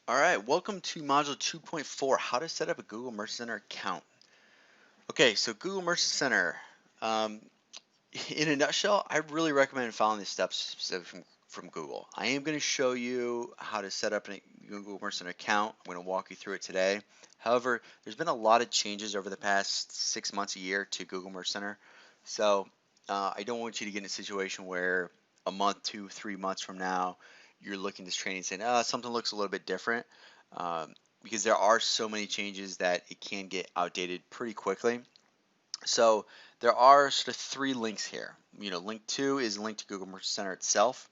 All right, welcome to Module 2.4, how to set up a Google Merchant Center account. Okay, so Google Merchant Center, um, in a nutshell, I really recommend following the steps specific from Google. I am going to show you how to set up a Google Merchant Center account. I'm going to walk you through it today. However, there's been a lot of changes over the past 6 months, a year to Google Merchant Center. So I don't want you to get in a situation where a month, 2, 3 months from now, you're looking at this training and saying, something looks a little bit different. Because there are so many changes that it can get outdated pretty quickly. So there are sort of three links here. Link 2 is a link to Google Merchant Center itself.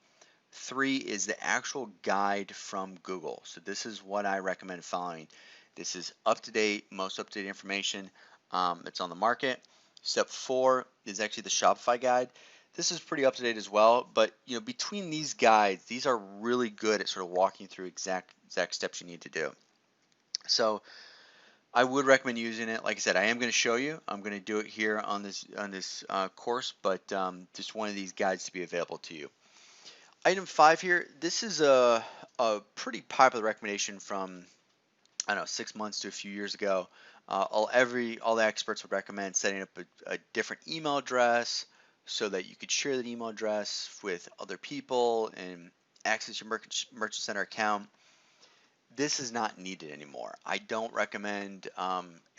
3 is the actual guide from Google. So this is what I recommend following. This is up-to-date, most up-to-date information that's on the market. Step 4 is actually the Shopify guide. This is pretty up-to-date as well, but between these guides, these are really good at sort of walking through exact steps you need to do. So I would recommend using it. Like I said, I am going to show you. I'm going to do it here on this course, but just one of these guides to be available to you. Item 5 here. This is a pretty popular recommendation from, I don't know, 6 months to a few years ago. All the experts would recommend setting up a different email address so that you could share that email address with other people and access your Merchant Center account. This is not needed anymore. I don't recommend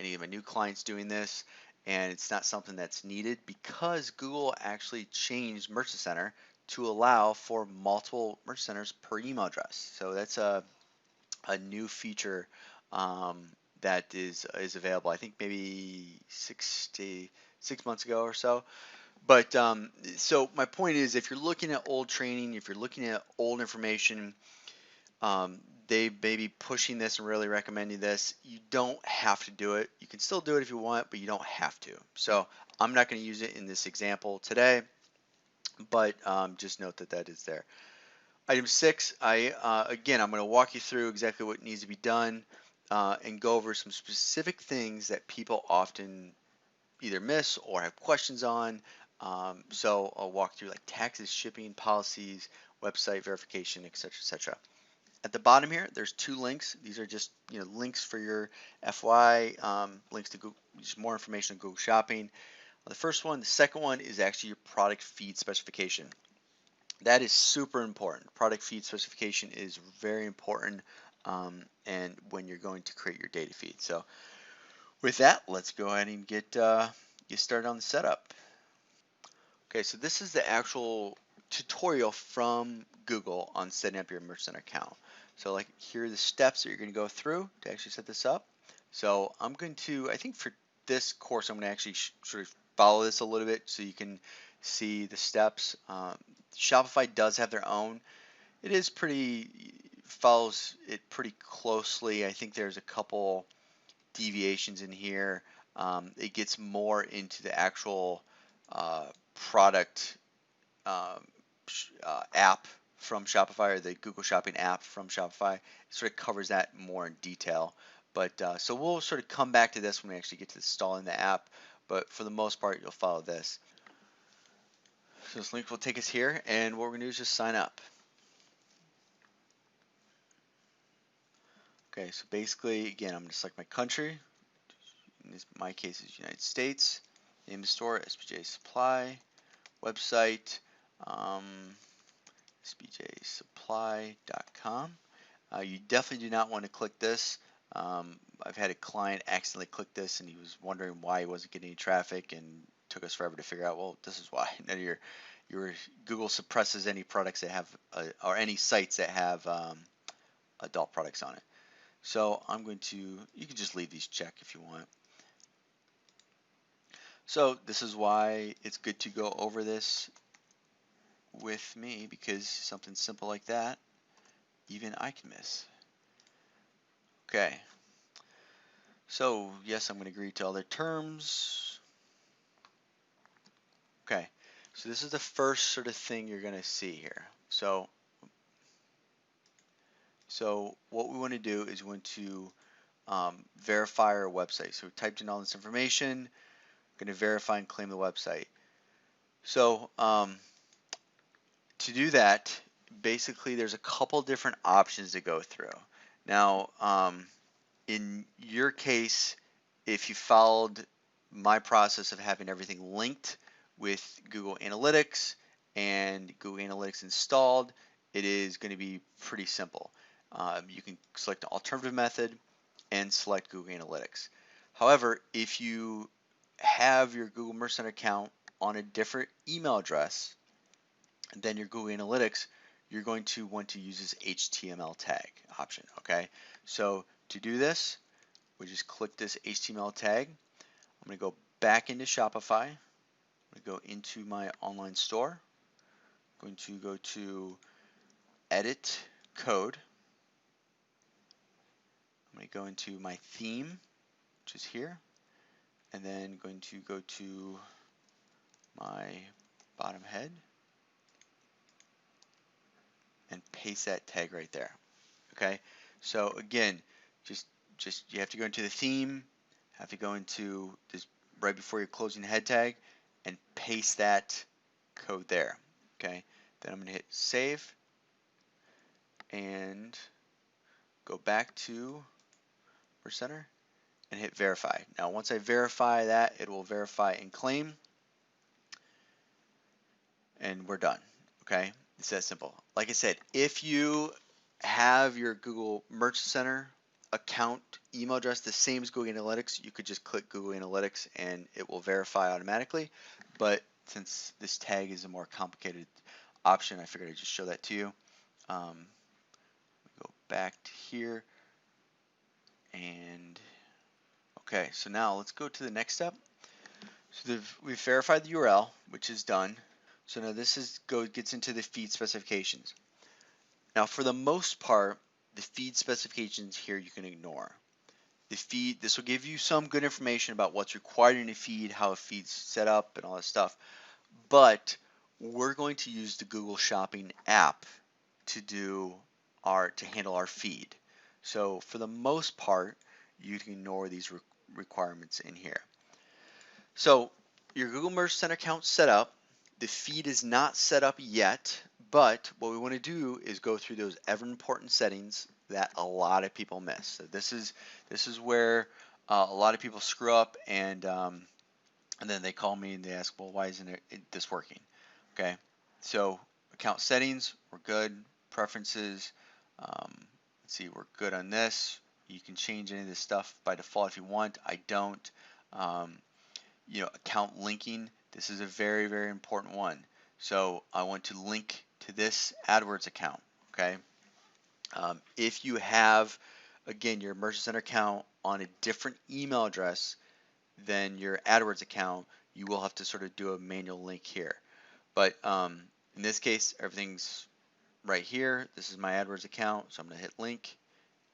any of my new clients doing this, and it's not something that's needed because Google actually changed Merchant Center to allow for multiple merchant centers per email address. So that's a new feature that is available. I think maybe 6 months ago or so. But so my point is, if you're looking at old training, if you're looking at old information, um, they may be pushing this and really recommending this. You don't have to do it. You can still do it if you want, but you don't have to. So I'm not going to use it in this example today, but just note that that is there. Item 6, again, I'm going to walk you through exactly what needs to be done and go over some specific things that people often either miss or have questions on. So I'll walk through like taxes, shipping, policies, website verification, etc., etc. At the bottom here, there's 2 links. These are just links for your FY, links to Google, just more information on Google Shopping. The first one, the second one is actually your product feed specification. That is super important. Product feed specification is very important, and when you're going to create your data feed. So with that, let's go ahead and get started on the setup. Okay, so this is the actual tutorial from Google on setting up your Merchant Center account. So like here are the steps that you're going to go through to actually set this up. So I'm going to, I think for this course, I'm going to actually sort of follow this a little bit so you can see the steps. Shopify does have their own. It is pretty, follows it pretty closely. I think there's a couple deviations in here. It gets more into the actual uh, product app from Shopify, or the Google Shopping app from Shopify. It sort of covers that more in detail. But so we'll sort of come back to this when we actually get to installing the app. But for the most part, you'll follow this. So this link will take us here, and what we're going to do is just sign up. Okay, so basically, again, I'm going to select my country. In my case, is United States. Name of the store, SBJ Supply. Website, um, sbjsupply.com. You definitely do not want to click this. I've had a client accidentally click this and he was wondering why he wasn't getting any traffic and took us forever to figure out, well, this is why. None of your Google suppresses any products that have, or any sites that have adult products on it. So I'm going to, you can just leave these checked if you want. So this is why it's good to go over this with me, because something simple like that, even I can miss. Okay. So yes, I'm going to agree to all their terms. Okay. So this is the first sort of thing you're going to see here. So what we want to do is we want to verify our website. So we typed in all this information, going to verify and claim the website. So to do that, basically there's a couple different options to go through. Now, in your case, if you followed my process of having everything linked with Google Analytics and Google Analytics installed, it is going to be pretty simple. You can select an alternative method and select Google Analytics. However, if you have your Google Merchant Center account on a different email address than your Google Analytics, you're going to want to use this HTML tag option. Okay, so to do this, we just click this HTML tag. I'm going to go back into Shopify. I'm going to go into my online store. I'm going to go to Edit Code. I'm going to go into my theme, which is here, and then going to go to my bottom head and paste that tag right there. Okay, so again, just you have to go into the theme, have to go into this right before your closing head tag, and paste that code there. Okay, then I'm going to hit save and go back to Merchant Center and hit verify. Now, once I verify that, it will verify and claim, and we're done. Okay, it's that simple. Like I said, if you have your Google Merchant Center account email address the same as Google Analytics, you could just click Google Analytics and it will verify automatically. But since this tag is a more complicated option, I figured I'd just show that to you. Go back to here, and okay, so now let's go to the next step. So we've verified the URL, which is done. So now this gets into the feed specifications. Now, for the most part, the feed specifications here you can ignore. The feed, this will give you some good information about what's required in a feed, how a feed's set up, and all that stuff. But we're going to use the Google Shopping app to handle our feed. So for the most part, you can ignore these requirements in here. So your Google Merchant Center account set up. The feed is not set up yet, but what we want to do is go through those ever important settings that a lot of people miss. So this is where a lot of people screw up, and then they call me and they ask, well, why isn't this working? Okay, so account settings, we're good. Preferences, let's see, we're good on this. You can change any of this stuff by default if you want. I don't. Account linking, this is a very, very important one. So I want to link to this AdWords account. Okay, if you have, again, your Merchant Center account on a different email address than your AdWords account, you will have to sort of do a manual link here. But in this case, everything's right here. This is my AdWords account, so I'm going to hit link,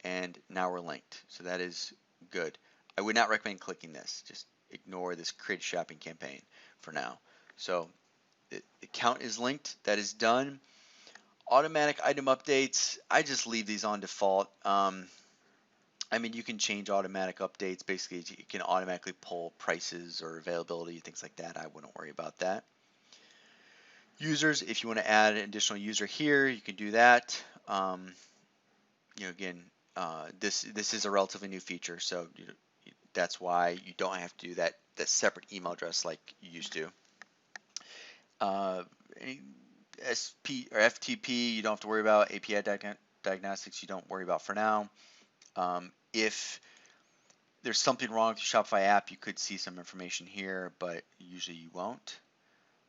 and now we're linked. So that is good. I would not recommend clicking this. Just ignore this create a shopping campaign for now. So the account is linked. That is done. Automatic item updates, I just leave these on default. I mean, you can change automatic updates. Basically, you can automatically pull prices or availability, things like that. I wouldn't worry about that. Users, if you want to add an additional user here, you can do that. Again, this is a relatively new feature, so that's why you don't have to do that separate email address like you used to. Any SP or FTP, you don't have to worry about. API diagnostics, you don't worry about for now. If there's something wrong with your Shopify app, you could see some information here, but usually you won't.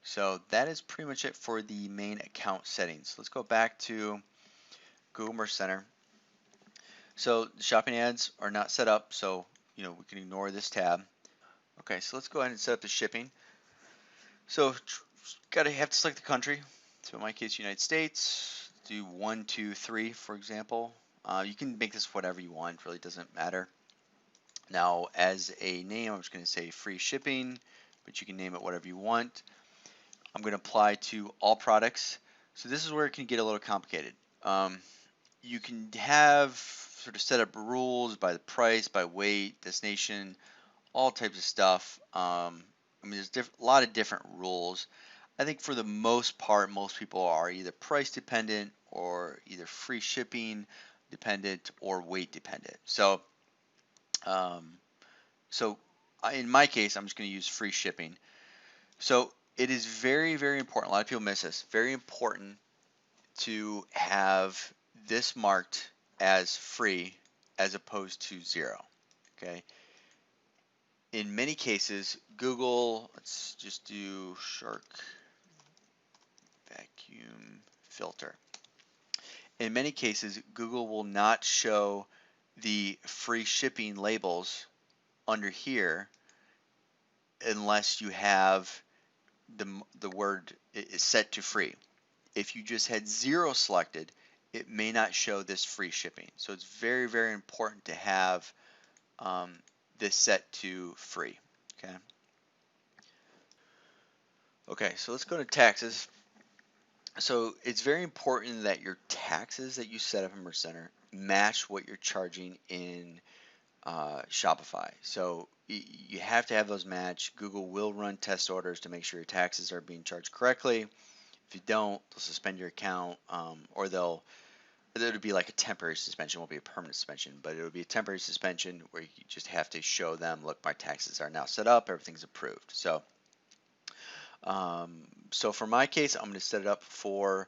So that is pretty much it for the main account settings. Let's go back to Google Merchant Center. So the shopping ads are not set up, so we can ignore this tab. Okay, so let's go ahead and set up the shipping. So have to select the country. So in my case, United States. Do 1, 2, 3, for example. You can make this whatever you want. It really doesn't matter. Now, as a name, I'm just going to say free shipping, but you can name it whatever you want. I'm going to apply to all products. So this is where it can get a little complicated. You can have sort of set up rules by the price, by weight, destination, all types of stuff. I mean, there's a lot of different rules. I think for the most part, most people are either price dependent or either free shipping. dependent or weight dependent. So, um, in my case, I'm just going to use free shipping. So it is very, very important. A lot of people miss this. Very important to have this marked as free as opposed to 0. Okay. In many cases, Google, let's just do Shark vacuum filter. In many cases, Google will not show the free shipping labels under here unless you have the word is set to free. If you just had 0 selected, it may not show this free shipping. So it's very, very important to have this set to free. Okay. Okay, so let's go to taxes. So it's very important that your taxes that you set up in Merch Center match what you're charging in Shopify. So you have to have those match. Google will run test orders to make sure your taxes are being charged correctly. If you don't, they'll suspend your account, or it'll be like a temporary suspension. It won't be a permanent suspension, but it'll be a temporary suspension where you just have to show them, look, my taxes are now set up, everything's approved. So for my case, I'm going to set it up for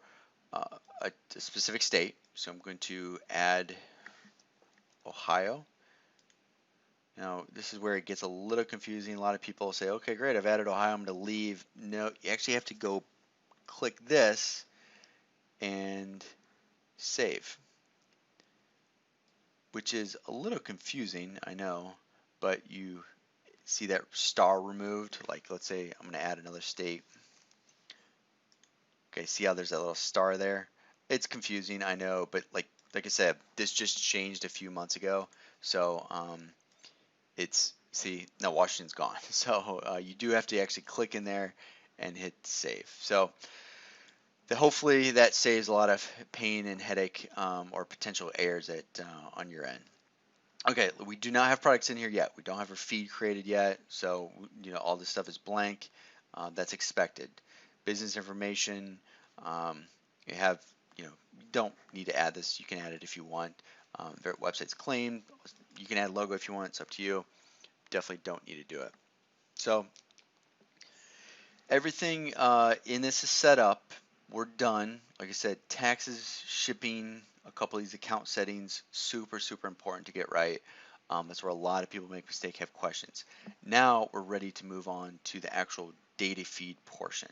a specific state. So I'm going to add Ohio. Now, this is where it gets a little confusing. A lot of people say, okay, great, I've added Ohio, I'm going to leave. No, you actually have to go click this and save, which is a little confusing, I know, but you see that star removed. Like, let's say I'm going to add another state. Okay, see how there's that little star there? It's confusing, I know, but like I said, this just changed a few months ago. So see, now Washington's gone. So you do have to actually click in there and hit save. So hopefully that saves a lot of pain and headache or potential errors on your end. Okay, we do not have products in here yet. We don't have a feed created yet. So, all this stuff is blank. That's expected. Business information, you have, you don't need to add this. You can add it if you want. Their website's claimed. You can add logo if you want. It's up to you. Definitely don't need to do it. So everything in this is set up. We're done. Like I said, taxes, shipping, a couple of these account settings, super, super important to get right. That's where a lot of people make mistakes, have questions. Now we're ready to move on to the actual data feed portion.